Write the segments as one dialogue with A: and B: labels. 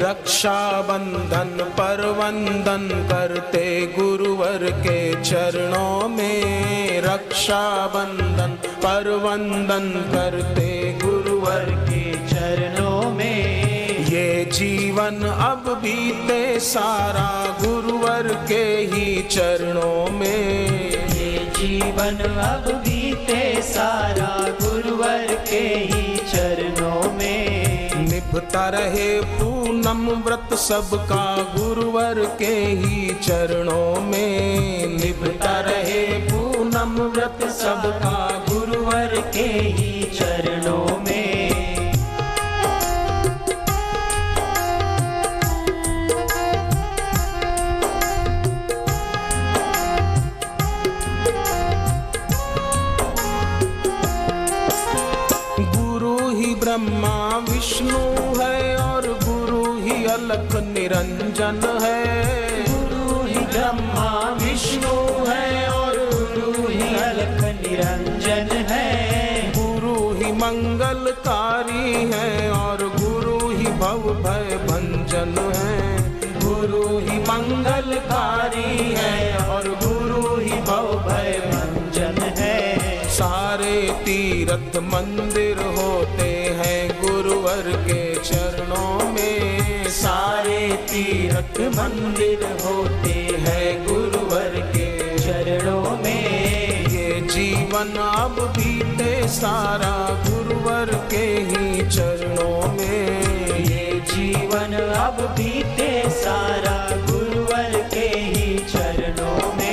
A: रक्षा बंधन पर वंदन करते गुरुवर के चरणों में, रक्षा बंधन पर वंदन करते गुरुवर के चरणों में। ये जीवन अब बीते सारा गुरुवर के ही चरणों में,
B: ये जीवन अब बीते सारा गुरुवर के ही चरणों में।
A: निभता रहे पूनम व्रत सबका गुरुवर के ही चरणों में, निभता रहे पूनम व्रत सबका
B: गुरुवर के ही चरणों में।
A: ब्रह्मा विष्णु है और गुरु ही अलख निरंजन है,
B: गुरु ही ब्रह्मा विष्णु है और गुरु ही अलख निरंजन है।
A: गुरु ही मंगलकारी है और गुरु ही भव भय भंजन है,
B: गुरु ही मंगलकारी है और गुरु ही भव भय भंजन है।
A: सारे तीर्थ मंदिर होते हैं गुरुवर के चरणों में,
B: सारे तीर्थ मंदिर होते हैं गुरुवर के चरणों में।
A: ये जीवन अब बीते सारा गुरुवर के ही चरणों में,
B: ये जीवन अब बीते सारा गुरुवर के ही चरणों में।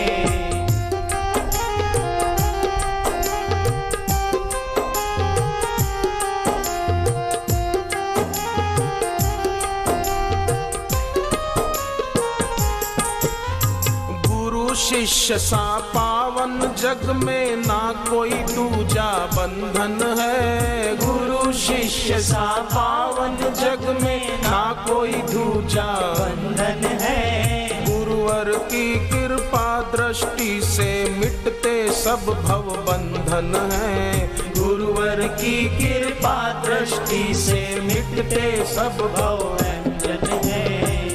A: शिष्य सा पावन जग में ना कोई दूजा बंधन है,
B: गुरु शिष्य सा पावन जग में ना कोई दूजा बंधन है।
A: गुरुवर की कृपा दृष्टि से मिटते सब भव बंधन है,
B: गुरुवर की कृपा दृष्टि से मिटते सब भव बंधन है।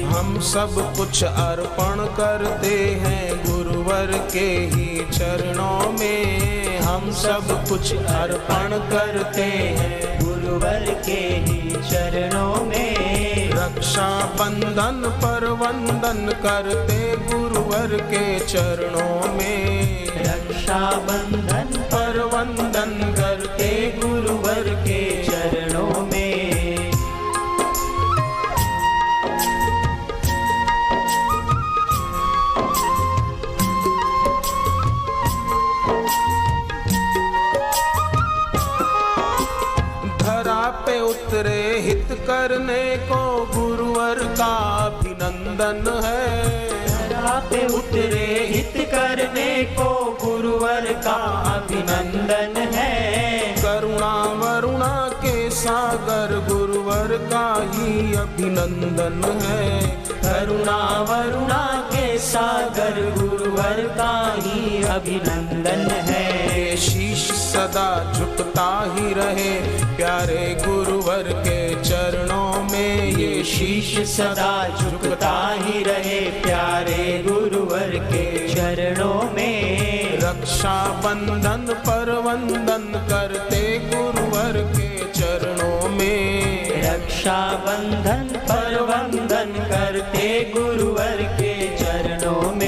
A: हम सब कुछ अर्पण करते हैं गुरुवर के ही चरणों में, हम सब कुछ अर्पण करते हैं
B: गुरुवर के ही चरणों में।
A: रक्षा बंधन पर वंदन करते गुरुवर के चरणों में,
B: रक्षा बंधन
A: पर वंदन करते
B: गुरुवर के चरणों में।
A: पे उतरे हित करने को गुरुवर का अभिनंदन है,
B: धरा पे उतरे हित करने को गुरुवर का अभिनंदन है।
A: करुणा वरुणा के सागर गुरुवर का ही अभिनंदन है,
B: करुणा वरुणा के सागर गुरुवर का ही अभिनंदन है।
A: शीश सदा झुकता ही रहे प्यारे गुरुवर के चरणों में,
B: ये शीश सदा झुकता ही रहे प्यारे गुरुवर के चरणों में।
A: रक्षा बंधन पर वंदन करते गुरुवर के चरणों में,
B: रक्षा बंधन पर वंदन करते गुरुवर के चरणों में।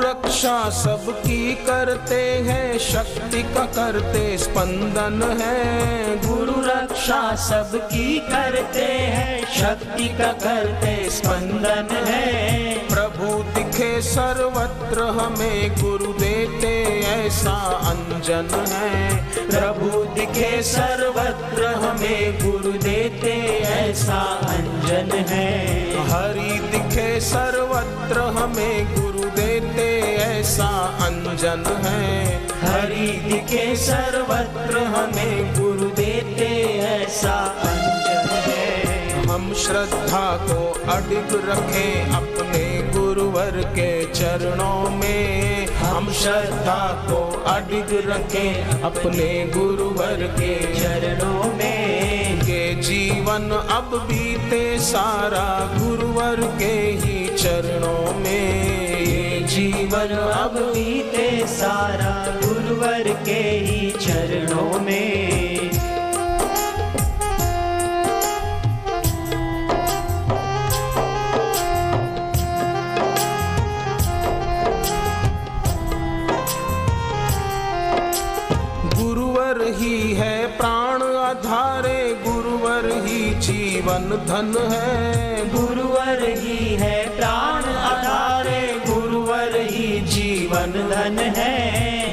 A: रक्षा सबकी करते हैं शक्ति का करते स्पंदन है,
B: गुरु रक्षा सबकी करते हैं शक्ति का करते स्पंदन है।
A: प्रभु दिखे सर्वत्र हमें गुरु देते ऐसा अंजन है,
B: प्रभु दिखे सर्वत्र हमें गुरु देते ऐसा अंजन है।
A: हरि दिखे सर्वत्र हमें गुरु देते ऐसा अंजन है,
B: हरि दिखे सर्वत्र हमें गुरु देते ऐसा अंजन है।
A: हम हम श्रद्धा को अडिग रखें अपने गुरुवर के चरणों में। हम श्रद्धा को अडिग रखें अपने गुरुवर के
B: चरणों में।
A: ये जीवन अब बीते सारा गुरुवर के ही चरणों में। ये जीवन
B: अब बीते सारा गुरुवर के ही चरणों में।
A: गुरुवर ही है प्राण आधारे, गुरुवर ही जीवन धन है।
B: गुरुवर ही है प्राण आधारे, गुरुवर ही जीवन धन है।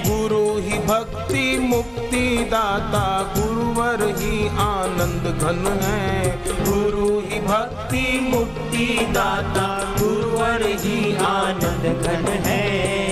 A: गुरु ही भक्ति मुक्ति दाता, गुरुवर ही आनंद घन है।
B: गुरु ही भक्ति मुक्ति दाता, गुरुवर ही आनंद घन है।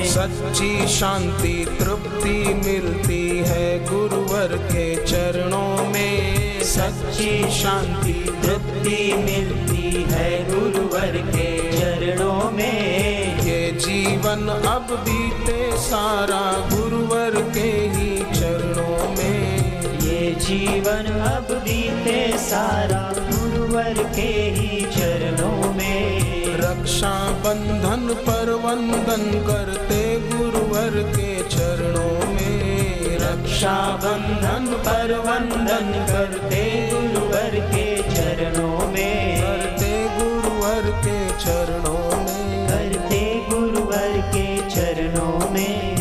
A: सच्ची शांति तृप्ति मिलती है गुरुवर के चरणों में।
B: सच्ची शांति तृप्ति मिलती है गुरुवर के चरणों में।
A: ये जीवन अब बीते सारा गुरुवर के ही चरणों में।
B: ये जीवन अब बीते सारा गुरुवर के ही चरणों में।
A: रक्षा बंधन पर वंदन करते गुरुवर के चरणों में।
B: रक्षा बंधन पर वंदन करते गुरुवर के चरणों में।
A: करते गुरुवर के चरणों में।
B: करते गुरुवर के चरणों में।